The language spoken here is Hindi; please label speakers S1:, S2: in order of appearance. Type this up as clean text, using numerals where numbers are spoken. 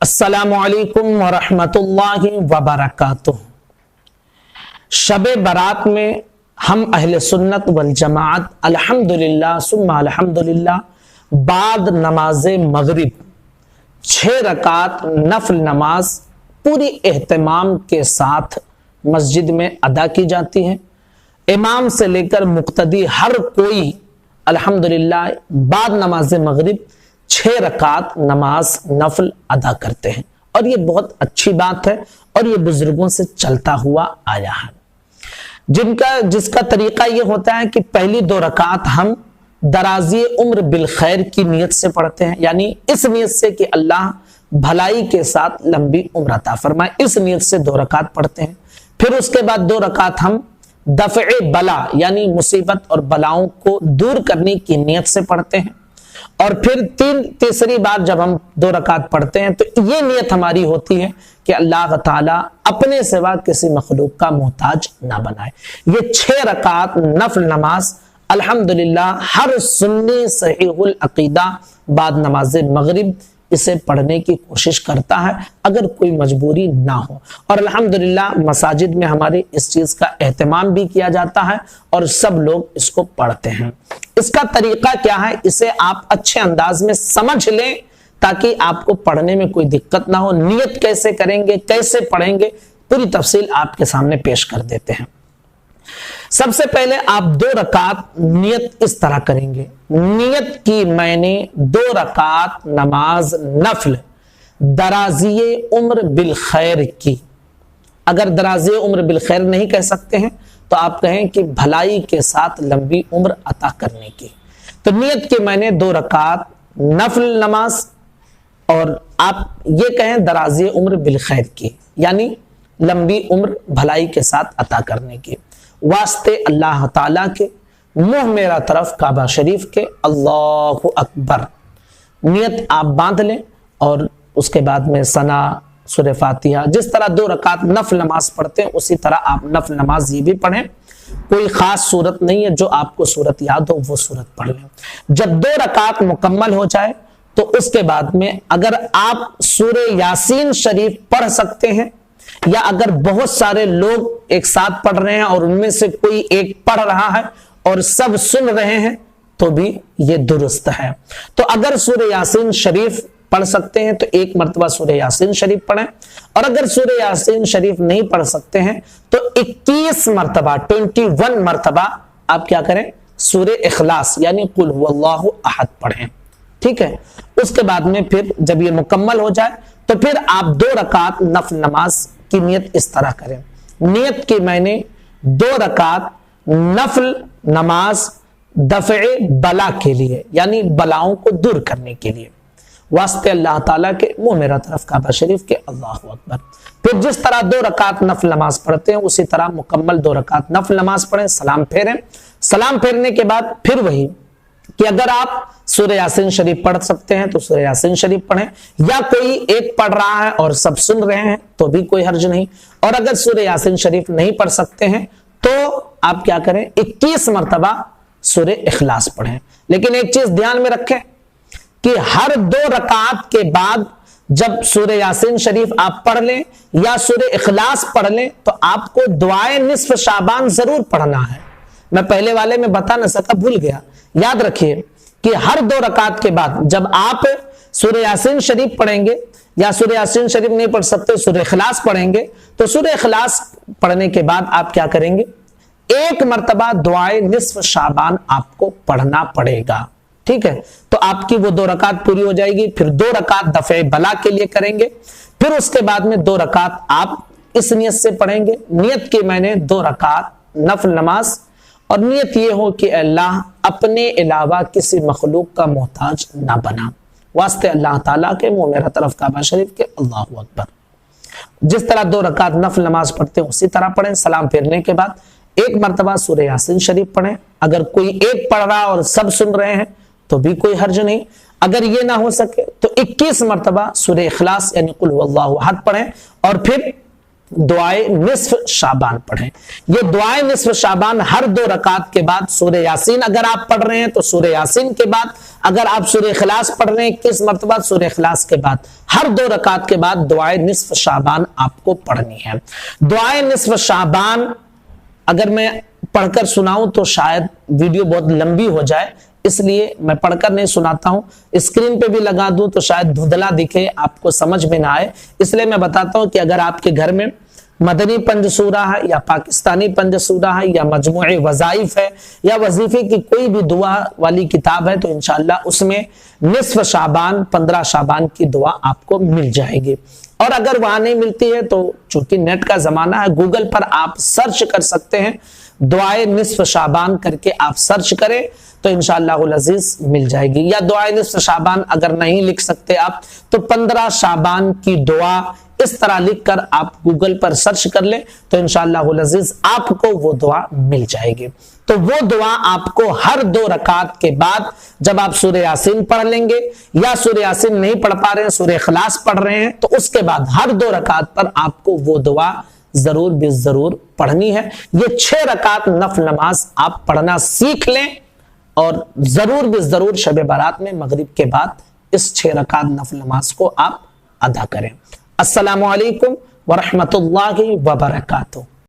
S1: अस्सलामुअलैकुम वरहमतुल्लाहि वबरकातुह। शबे बारात में हम अहले सुन्नत वल जमाअत अल्हम्दुलिल्लाह सुम्मा अल्हम्दुलिल्लाह बाद नमाज मगरिब 6 रकात नफल नमाज पूरी एहतमाम के साथ मस्जिद में अदा की जाती है। इमाम से लेकर मुक्तदी हर कोई अल्हम्दुलिल्लाह बाद नमाज मगरिब 6 रकात नमाज नफल अदा करते हैं और ये बहुत अच्छी बात है और ये बुजुर्गों से चलता हुआ आया है। जिसका तरीका ये होता है कि पहली 2 रकात हम दराजी उम्र बिल खैर की नियत से पढ़ते हैं, यानी इस नियत से कि अल्लाह भलाई के साथ लंबी उम्र अता फरमाए, इस नियत से 2 रकात पढ़ते हैं। फिर उसके बाद 2 रकात हम दफ़े बला यानी मुसीबत और बलाओं को दूर करने की नियत से पढ़ते हैं और फिर तीसरी बार जब हम 2 रकात पढ़ते हैं तो ये नियत हमारी होती है कि अल्लाह ताला अपने सिवा किसी मखलूक का मोहताज ना बनाए। ये 6 रकात नफल नमाज अल्हम्दुलिल्लाह हर सुन्नी सहीहुल अकीदा बाद नमाज मगरिब इसे पढ़ने की कोशिश करता है अगर कोई मजबूरी ना हो। और अल्हम्दुलिल्लाह मसाजिद में हमारे इस चीज का एहतमाम भी किया जाता है और सब लोग इसको पढ़ते हैं। इसका तरीका क्या है, इसे आप अच्छे अंदाज में समझ लें ताकि आपको पढ़ने में कोई दिक्कत ना हो। नियत कैसे करेंगे, कैसे पढ़ेंगे, पूरी तफसील आपके सामने पेश कर देते हैं। सबसे पहले आप 2 रकात नियत इस तरह करेंगे, नियत की मैंने 2 रकात नमाज नफल दराजिए उम्र बिल खैर की। अगर दराजिए उम्र बिल खैर नहीं कह सकते हैं तो आप कहें कि भलाई के साथ लंबी उम्र अता करने की। तो नियत की मैंने 2 रकात नफल नमाज और आप ये कहें दराजिए उम्र बिल खैर की, यानी लंबी उम्र भलाई के साथ अता करने की। वास्ते अल्लाह ताला के, मुंह मेरा तरफ काबा शरीफ के, अल्लाहु अकबर। नियत आप बांध लें और उसके बाद में सना सूरह फातिहा, जिस तरह 2 रकात नफल नमाज पढ़ते हैं उसी तरह आप नफल नमाज ये भी पढ़ें। कोई खास सूरत नहीं है, जो आपको सूरत याद हो वो सूरत पढ़ लें। जब 2 रकात मुकम्मल हो जाए तो उसके बाद में अगर आप सूरह यासीन शरीफ पढ़ सकते हैं या अगर बहुत सारे लोग एक साथ पढ़ रहे हैं और उनमें से कोई एक पढ़ रहा है और सब सुन रहे हैं तो भी ये दुरुस्त है। तो अगर सूरह यासीन शरीफ पढ़ सकते हैं तो 1 मरतबा सूरह यासीन शरीफ पढ़ें और अगर सूरह यासीन शरीफ नहीं पढ़ सकते हैं तो 21 मरतबा 21 मरतबा आप क्या करें, सूरह इखलास यानी कुल हुवल्लाहु अहद पढ़ें। ठीक है, उसके बाद में फिर जब ये मुकम्मल हो जाए तो फिर आप 2 रकात नफल नमाज की नियत इस तरह करें, नियत की मैंने 2 रकात नफल नमाज दफ़े बला के लिए यानी बलाओं को दूर करने के लिए। वास्ते अल्लाह ताला के, मुंह मेरा तरफ काबा शरीफ के, अल्लाहु अकबर। फिर जिस तरह 2 रकात नफल नमाज पढ़ते हैं उसी तरह मुकम्मल 2 रकात नफल नमाज पढ़ें, सलाम फेरें। सलाम फेरने के बाद फिर वही कि अगर आप सूरह यासीन शरीफ पढ़ सकते हैं तो सूरह यासीन शरीफ पढ़ें, या कोई एक पढ़ रहा है और सब सुन रहे हैं तो भी कोई हर्ज नहीं। और अगर सूरह यासीन शरीफ नहीं पढ़ सकते हैं तो आप क्या करें, 21 मरतबा सूरह इखलास पढ़ें। लेकिन एक चीज ध्यान में रखें कि हर 2 रकात के बाद जब सूरह यासीन शरीफ आप पढ़ लें या सूरह इखलास पढ़ लें तो आपको दुआए निस्फ शाबान जरूर पढ़ना है। मैं पहले वाले में बता न सका, भूल गया। याद रखिए कि हर 2 रकात के बाद जब आप सूरह यासीन शरीफ पढ़ेंगे या सूरह यासीन शरीफ नहीं पढ़ सकते सूरह इखलास पढ़ेंगे तो सूरह इखलास पढ़ने के बाद आप क्या करेंगे, 1 मरतबा दुआए निस्फ शाबान आपको पढ़ना पड़ेगा। ठीक है, तो आपकी वो 2 रकात पूरी हो जाएगी। फिर 2 रकात दफ़े बला के लिए करेंगे, फिर उसके बाद में 2 रकात आप इस नियत से पढ़ेंगे, नियत की मैंने 2 रकात नफल नमाज और नियत ये हो कि अल्लाह अपने अलावा किसी मखलूक का मोहताज ना बना। वास्ते अल्लाह ताला के, मुंह मेरा तरफ काबा शरीफ के, अल्लाहु अकबर। जिस तरह 2 रकात नफल नमाज पढ़ते हैं उसी तरह पढ़ें। सलाम फेरने के बाद 1 मरतबा सूरह यासीन शरीफ पढ़ें। अगर कोई एक पढ़ रहा और सब सुन रहे हैं तो भी कोई हर्ज नहीं। अगर ये ना हो सके तो 21 मरतबा सूरह इखलास यानी कुल हुवल्लाहु अहद पढ़ें और फिर दुआए निस्फ शाबान पढ़ें। ये दुआए निस्फ शाबान हर 2 रकात के बाद सूरह यासीन अगर आप पढ़ रहे हैं तो सूरह यासीन के बाद, अगर आप सूरह इखलास पढ़ रहे हैं 21 मरतबा सूरह इखलास के बाद, हर 2 रकात के बाद दुआए निस्फ शाबान आपको पढ़नी है। दुआए निस्फ शाबान अगर मैं पढ़कर सुनाऊं तो शायद वीडियो बहुत लंबी हो जाए, इसलिए मैं पढ़कर नहीं सुनाता हूं। स्क्रीन पे भी लगा दूं तो शायद धुंधला दिखे, आपको समझ में ना आए, इसलिए मैं बताता हूं कि अगर आपके घर में मदनी पंजसूरा है या पाकिस्तानी पंजसूरा है या मजमुए वज़ाइफ है या वजीफे की कोई भी दुआ वाली किताब है तो इंशाअल्लाह उसमें निस्फ शाबान 15 शाबान की दुआ आपको मिल जाएगी। और अगर वहां नहीं मिलती है तो चूंकि नेट का जमाना है, गूगल पर आप सर्च कर सकते हैं, दुआए निस्फ शाबान करके आप सर्च करें तो इंशाअल्लाह अज़ीज मिल जाएगी। या दुआए निस्फ शाबान अगर नहीं लिख सकते आप तो 15 शाबान की दुआ इस तरह लिखकर आप गूगल पर सर्च कर ले तो इंशाअल्लाह अज़ीज आपको वो दुआ मिल जाएगी। तो वो दुआ आपको हर 2 रकात के बाद जब आप सूरह यासीन पढ़ लेंगे या सूरह यासीन नहीं पढ़ पा रहे हैं, सूरह इखलास पढ़ रहे हैं, तो उसके बाद हर 2 रकात पर आपको वो दुआ जरूर भी जरूर पढ़नी है। ये 6 रकात नफल नमाज आप पढ़ना सीख लें और जरूर भी जरूर शब बारात में मगरिब के बाद इस 6 रकात नफल नमाज को आप अदा करें। अस्सलामु अलैकुम व रहमतुल्लाहि व बरकातुहू।